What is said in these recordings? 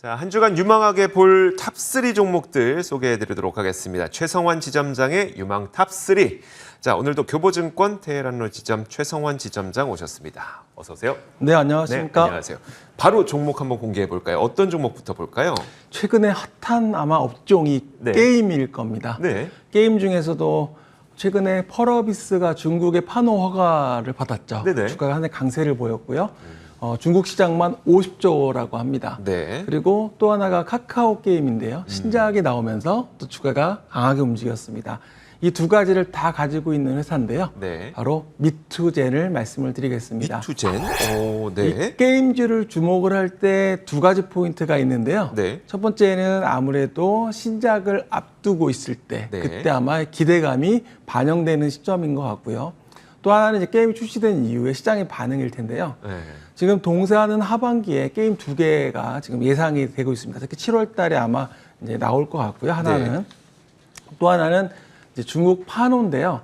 자, 한 주간 유망하게 볼 탑3 종목들 소개해드리도록 하겠습니다. 최성환 지점장의 유망 탑3. 자, 오늘도 교보증권 테헤란로 지점 최성환 지점장 오셨습니다. 어서 오세요. 네, 안녕하십니까. 네, 안녕하세요. 바로 종목 한번 공개해 볼까요? 어떤 종목부터 볼까요? 최근에 핫한 아마 업종이 네. 게임일 겁니다. 네. 게임 중에서도 최근에 펄어비스가 중국의 판호 허가를 받았죠. 네네. 주가가 한 해 강세를 보였고요. 중국 시장만 50조라고 합니다. 네. 그리고 또 하나가 카카오 게임인데요. 신작이 나오면서 또 주가가 강하게 움직였습니다. 이 두 가지를 다 가지고 있는 회사인데요. 네. 바로 미투젠을 말씀을 드리겠습니다. 미투젠. 오, 네. 이 게임주를 주목을 할 때 두 가지 포인트가 있는데요. 네. 첫 번째는 아무래도 신작을 앞두고 있을 때, 네. 그때 아마 기대감이 반영되는 시점인 것 같고요. 또 하나는 이제 게임이 출시된 이후에 시장의 반응일 텐데요. 네. 지금 동사하는 하반기에 게임 두 개가 지금 예상이 되고 있습니다. 특히 7월 달에 아마 이제 나올 것 같고요. 하나는. 네. 또 하나는 이제 중국 판호인데요.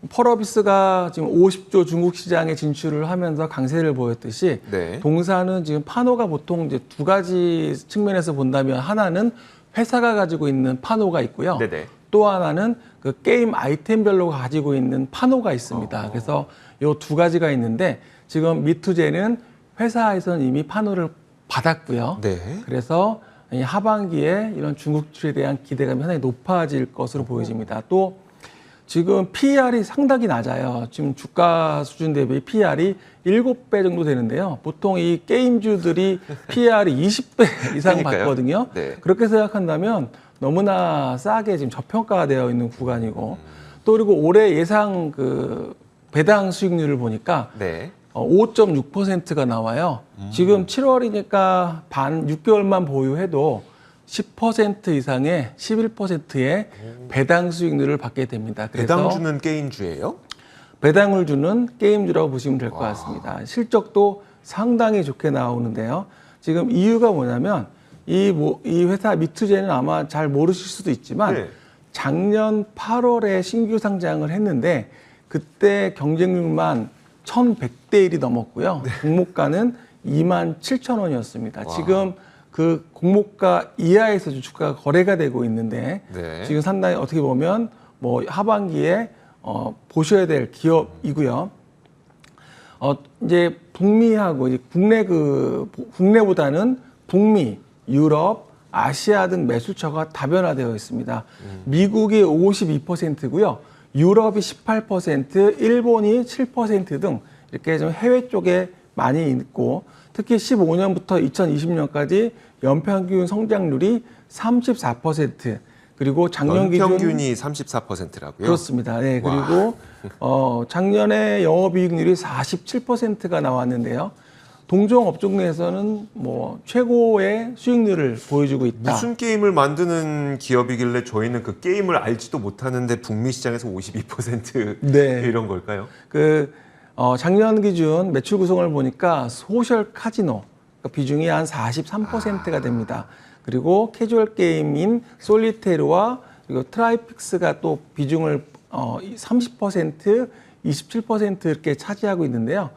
펄어비스가 지금 50조 중국 시장에 진출을 하면서 강세를 보였듯이 네. 동사는 지금 판호가 보통 이제 두 가지 측면에서 본다면 하나는 회사가 가지고 있는 판호가 있고요. 네네. 또 하나는 그 게임 아이템별로 가지고 있는 판호가 있습니다. 그래서 요 두 가지가 있는데 지금 미투젠은 회사에서는 이미 판호를 받았고요. 네. 그래서 이 하반기에 이런 중국 수출에 대한 기대감이 상당히 높아질 것으로 보여집니다. 또 지금 PER이 상당히 낮아요. 지금 주가 수준 대비 PER이 7배 정도 되는데요. 보통 이 게임주들이 PER이 20배 이상 그러니까요. 받거든요. 네. 그렇게 생각한다면 너무나 싸게 지금 저평가되어 있는 구간이고 또 그리고 올해 예상 그 배당 수익률을 보니까 네. 5.6%가 나와요. 지금 7월이니까 반 6개월만 보유해도 10% 이상의 11%의 배당 수익률을 받게 됩니다. 그래서 배당 주는 게임주예요? 배당을 주는 게임주라고 보시면 될 것 같습니다. 실적도 상당히 좋게 나오는데요. 지금 이유가 뭐냐면 이 회사 미투젠은 아마 잘 모르실 수도 있지만 네. 작년 8월에 신규 상장을 했는데 그때 경쟁률만 1,100대 1이 넘었고요. 공모가는 27,000원이었습니다. 지금 그 공모가 이하에서 주가가 거래가 되고 있는데 네. 지금 상당히 어떻게 보면 뭐 하반기에 보셔야 될 기업이고요. 이제 북미하고 이제 국내보다는 북미, 유럽, 아시아 등 매수처가 다변화되어 있습니다. 미국이 52%고요. 유럽이 18%, 일본이 7% 등 이렇게 좀 해외 쪽에 많이 있고 특히 15년부터 2020년까지 연평균 성장률이 34% 그리고 작년 기준 연평균이 34%라고요? 그렇습니다. 네, 그리고 작년에 영업이익률이 47%가 나왔는데요. 동종 업종 내에서는 뭐 최고의 수익률을 보여주고 있다. 무슨 게임을 만드는 기업이길래 저희는 그 게임을 알지도 못하는데 북미 시장에서 52% 네. 이런 걸까요? 작년 기준 매출 구성을 보니까 소셜 카지노 비중이 한 43%가 됩니다. 그리고 캐주얼 게임인 솔리테르와 그리고 트라이픽스가 또 비중을 30%, 27% 이렇게 차지하고 있는데요.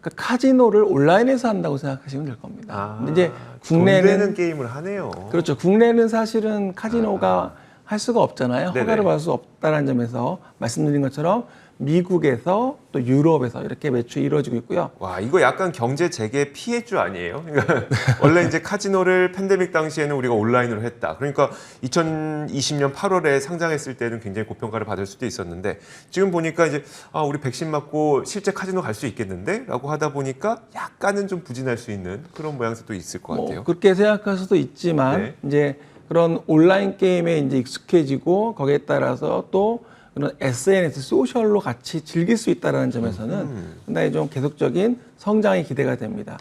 그러니까 카지노를 온라인에서 한다고 생각하시면 될 겁니다. 근데 이제 국내는 게임을 하네요. 그렇죠. 국내는 사실은 카지노가 할 수가 없잖아요. 네네. 허가를 받을 수 없다는 점에서 말씀드린 것처럼 미국에서 또 유럽에서 이렇게 매출이 이루어지고 있고요. 와, 이거 약간 경제 재개 피해주 아니에요? 그러니까 원래 이제 카지노를 팬데믹 당시에는 우리가 온라인으로 했다. 그러니까 2020년 8월에 상장했을 때는 굉장히 고평가를 받을 수도 있었는데 지금 보니까 이제 우리 백신 맞고 실제 카지노 갈 수 있겠는데? 라고 하다 보니까 약간은 좀 부진할 수 있는 그런 모양새도 있을 것 같아요. 그렇게 생각할 수도 있지만 네. 이제 그런 온라인 게임에 이제 익숙해지고 거기에 따라서 또 그런 SNS, 소셜로 같이 즐길 수 있다는 점에서는 상당히 좀 계속적인 성장이 기대가 됩니다.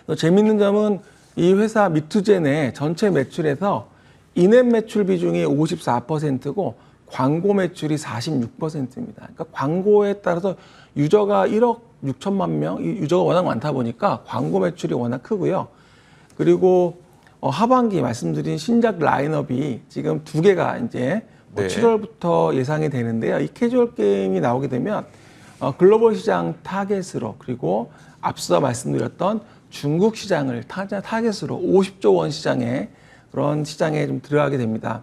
또 재밌는 점은 이 회사 미투젠의 전체 매출에서 인앱 매출 비중이 54%고 광고 매출이 46%입니다. 그러니까 광고에 따라서 유저가 1억 6천만 명, 유저가 워낙 많다 보니까 광고 매출이 워낙 크고요. 그리고 하반기 말씀드린 신작 라인업이 지금 두 개가 이제 네. 7월부터 예상이 되는데요. 이 캐주얼 게임이 나오게 되면 글로벌 시장 타겟으로 그리고 앞서 말씀드렸던 중국 시장을 타겟으로 50조 원 시장에 그런 시장에 좀 들어가게 됩니다.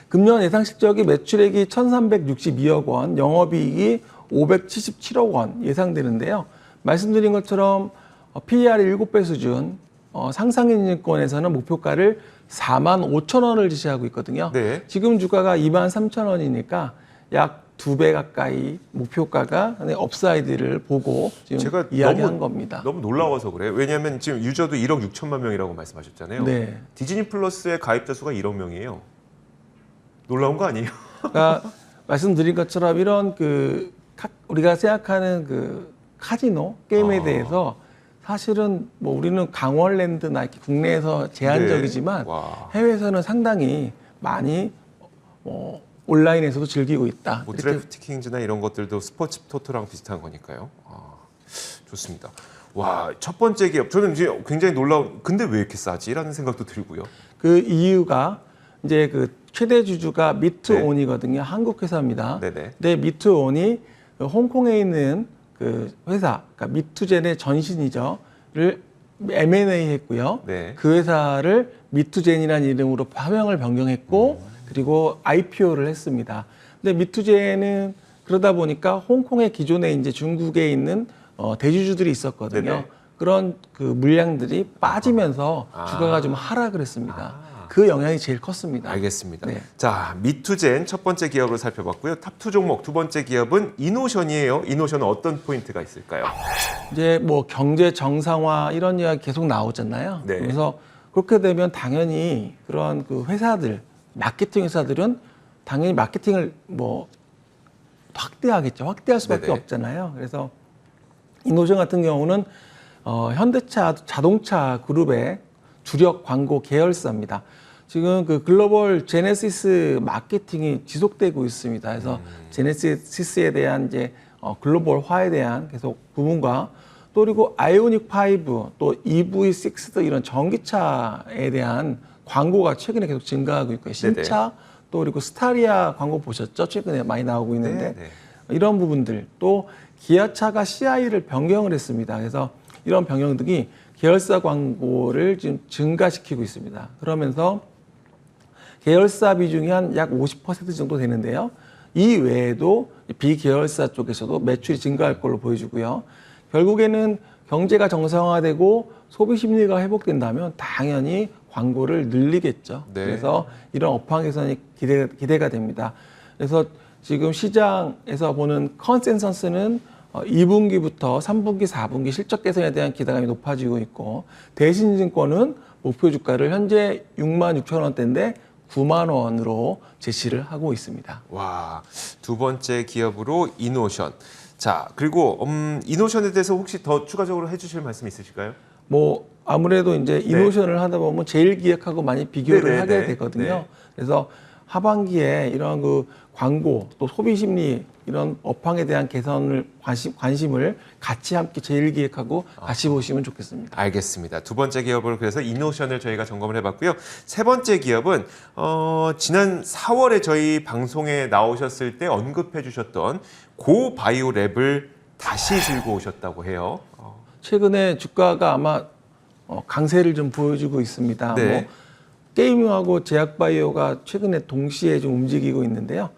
금년 예상 실적이 매출액이 1,362억 원, 영업이익이 577억 원 예상되는데요. 말씀드린 것처럼 PER이 7배 수준, 상상인증권에서는 목표가를 4만 5천 원을 지시하고 있거든요. 네. 지금 주가가 2만 3천 원이니까 약 2배 가까이 목표가가 업사이드를 보고 지금 제가 이야기한 겁니다. 너무 놀라워서 그래요. 왜냐하면 지금 유저도 1억 6천만 명이라고 말씀하셨잖아요. 네. 디즈니 플러스의 가입자 수가 1억 명이에요. 놀라운 거 아니에요? 그러니까 말씀드린 것처럼 이런 우리가 생각하는 카지노 게임에 대해서 사실은 뭐 우리는 강월랜드나 이렇게 국내에서 제한적이지만 네. 와. 해외에서는 상당히 많이 온라인에서도 즐기고 있다. 뭐 이렇게 드래프트킹즈나 이런 것들도 스포츠 토토랑 비슷한 거니까요. 좋습니다. 와, 첫 번째 기업. 저는 이제 굉장히 놀라운. 근데 왜 이렇게 싸지?라는 생각도 들고요. 그 이유가 이제 최대 주주가 네. 미트온이거든요. 한국 회사입니다. 네네. 근데 미트온이 홍콩에 있는 그 회사, 그러니까 미투젠의 전신이죠.를 M&A 했고요. 네. 그 회사를 미투젠이라는 이름으로 화명을 변경했고, 그리고 IPO를 했습니다. 근데 미투젠은 그러다 보니까 홍콩의 기존에 이제 중국에 있는 대주주들이 있었거든요. 네네. 그런 그 물량들이 빠지면서 주가가 좀 하락을 했습니다. 그 영향이 제일 컸습니다. 알겠습니다. 네. 자, 미투젠 첫 번째 기업으로 살펴봤고요. 탑2 종목 두 번째 기업은 이노션이에요. 이노션은 어떤 포인트가 있을까요? 이제 뭐 경제 정상화 이런 이야기 계속 나오잖아요. 네. 그래서 그렇게 되면 당연히 그런 그 회사들, 마케팅 회사들은 당연히 마케팅을 뭐 확대하겠죠. 확대할 수밖에 네네. 없잖아요. 그래서 이노션 같은 경우는 현대차 자동차 그룹의 주력 광고 계열사입니다. 지금 그 글로벌 제네시스 마케팅이 지속되고 있습니다. 그래서 제네시스에 대한 이제 글로벌화에 대한 계속 부분과 또 그리고 아이오닉 5, 또 EV6 이런 전기차에 대한 광고가 최근에 계속 증가하고 있고요. 신차 또 그리고 스타리아 광고 보셨죠? 최근에 많이 나오고 있는데 네네. 이런 부분들 또 기아차가 CI를 변경을 했습니다. 그래서 이런 변경 등이 계열사 광고를 지금 증가시키고 있습니다. 그러면서 계열사 비중이 한 약 50% 정도 되는데요. 이 외에도 비계열사 쪽에서도 매출이 증가할 걸로 보여지고요. 결국에는 경제가 정상화되고 소비 심리가 회복된다면 당연히 광고를 늘리겠죠. 네. 그래서 이런 업황 개선이 기대가 됩니다. 그래서 지금 시장에서 보는 컨센서스는 2분기부터 3분기, 4분기 실적 개선에 대한 기대감이 높아지고 있고 대신증권은 목표 주가를 현재 6만 6천 원대인데 9만 원으로 제시를 하고 있습니다. 와, 두 번째 기업으로 이노션. 자, 그리고 이노션에 대해서 혹시 더 추가적으로 해주실 말씀 있으실까요? 뭐 아무래도 이제 이노션을 하다 보면 제일 기획하고 많이 비교를 네네네. 하게 되거든요. 네. 그래서 하반기에 이런 그 광고 또 소비 심리 이런 업황에 대한 개선을 관심을 같이 함께 제일 기획하고 같이 보시면 좋겠습니다. 알겠습니다. 두 번째 기업으로 그래서 이노션을 저희가 점검을 해봤고요. 세 번째 기업은 지난 4월에 저희 방송에 나오셨을 때 언급해 주셨던 고바이오랩을 다시 들고 오셨다고 해요. 최근에 주가가 아마 강세를 좀 보여주고 있습니다. 네. 뭐 게이밍하고 제약바이오가 최근에 동시에 좀 움직이고 있는데요.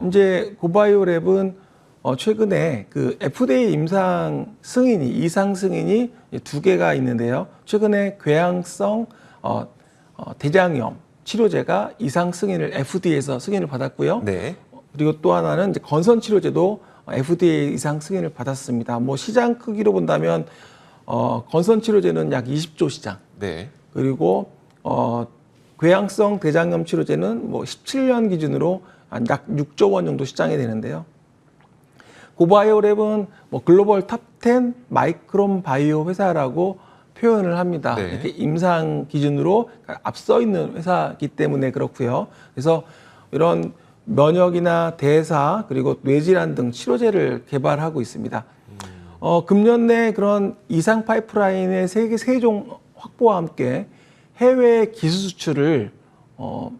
이제 고바이오랩은 최근에 그 FDA 이상 승인이 두 개가 있는데요. 최근에 궤양성 대장염 치료제가 이상 승인을 FDA에서 승인을 받았고요. 네. 그리고 또 하나는 이제 건선 치료제도 FDA 이상 승인을 받았습니다. 뭐 시장 크기로 본다면 건선 치료제는 약 20조 시장. 네. 그리고 궤양성 대장염 치료제는 뭐 17년 기준으로 약 6조 원 정도 시장이 되는데요. 고바이오랩은 뭐 글로벌 탑10 마이크론 바이오 회사라고 표현을 합니다. 네. 이렇게 임상 기준으로 앞서 있는 회사이기 때문에 그렇고요. 그래서 이런 면역이나 대사 그리고 뇌질환 등 치료제를 개발하고 있습니다. 금년 내 그런 이상 파이프라인의 세종 확보와 함께 해외 기술 수출을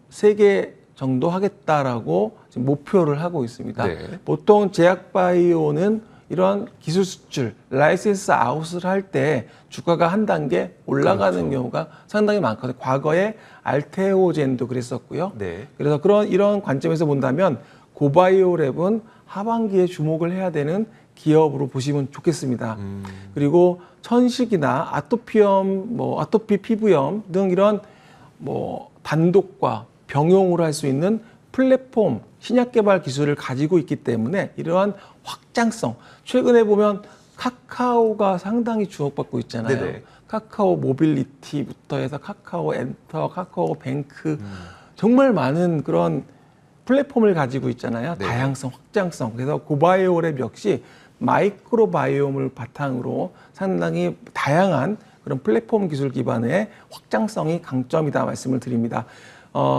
3개 정도 하겠다라고 지금 목표를 하고 있습니다. 네. 보통 제약바이오는 이런 기술 수출, 라이센스 아웃을 할 때 주가가 한 단계 올라가는 그렇죠. 경우가 상당히 많거든요. 과거에 알테오젠도 그랬었고요. 네. 그래서 이런 관점에서 본다면 고바이오랩은 하반기에 주목을 해야 되는 기업으로 보시면 좋겠습니다. 그리고 천식이나 아토피염, 아토피 피부염 등 이런 단독과 병용으로 할 수 있는 플랫폼 신약 개발 기술을 가지고 있기 때문에 이러한 확장성, 최근에 보면 카카오가 상당히 주목받고 있잖아요. 네네. 카카오 모빌리티부터 해서 카카오 엔터, 카카오 뱅크 정말 많은 그런 플랫폼을 가지고 있잖아요. 네. 다양성, 확장성. 그래서 고바이오랩 역시 마이크로바이옴을 바탕으로 상당히 다양한 그런 플랫폼 기술 기반의 확장성이 강점이다 말씀을 드립니다.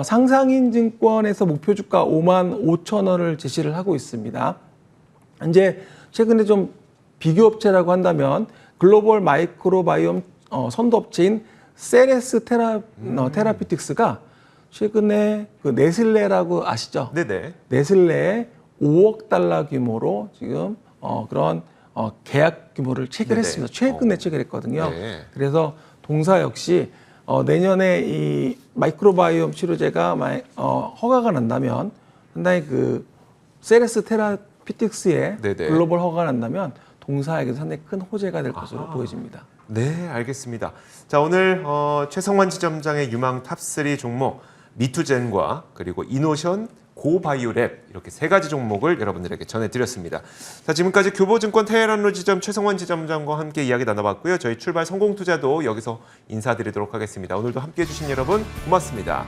상상인 증권에서 목표 주가 5만 5천 원을 제시를 하고 있습니다. 이제 최근에 좀 비교 업체라고 한다면 글로벌 마이크로바이옴 선도 업체인 세레스 테라피틱스가 최근에 그 네슬레라고 아시죠? 네네. 네슬레에 5억 달러 규모로 지금 그런 계약 규모를 네네. 체결했습니다. 최근에 체결했거든요. 네. 그래서 동사 역시 내년에 이 마이크로바이옴 치료제가 허가가 난다면 상당히 그 세레스 테라피틱스의 네네. 글로벌 허가가 난다면 동사에게도 상당히 큰 호재가 될 것으로 보여집니다. 네, 알겠습니다. 자, 오늘 최성환 지점장의 유망 탑3 종목 미투젠과 그리고 이노션, 고바이오랩 이렇게 세 가지 종목을 여러분들에게 전해드렸습니다. 자, 지금까지 교보증권 테헤란로 지점 최성환 지점장과 함께 이야기 나눠봤고요. 저희 출발 성공투자도 여기서 인사드리도록 하겠습니다. 오늘도 함께해 주신 여러분 고맙습니다.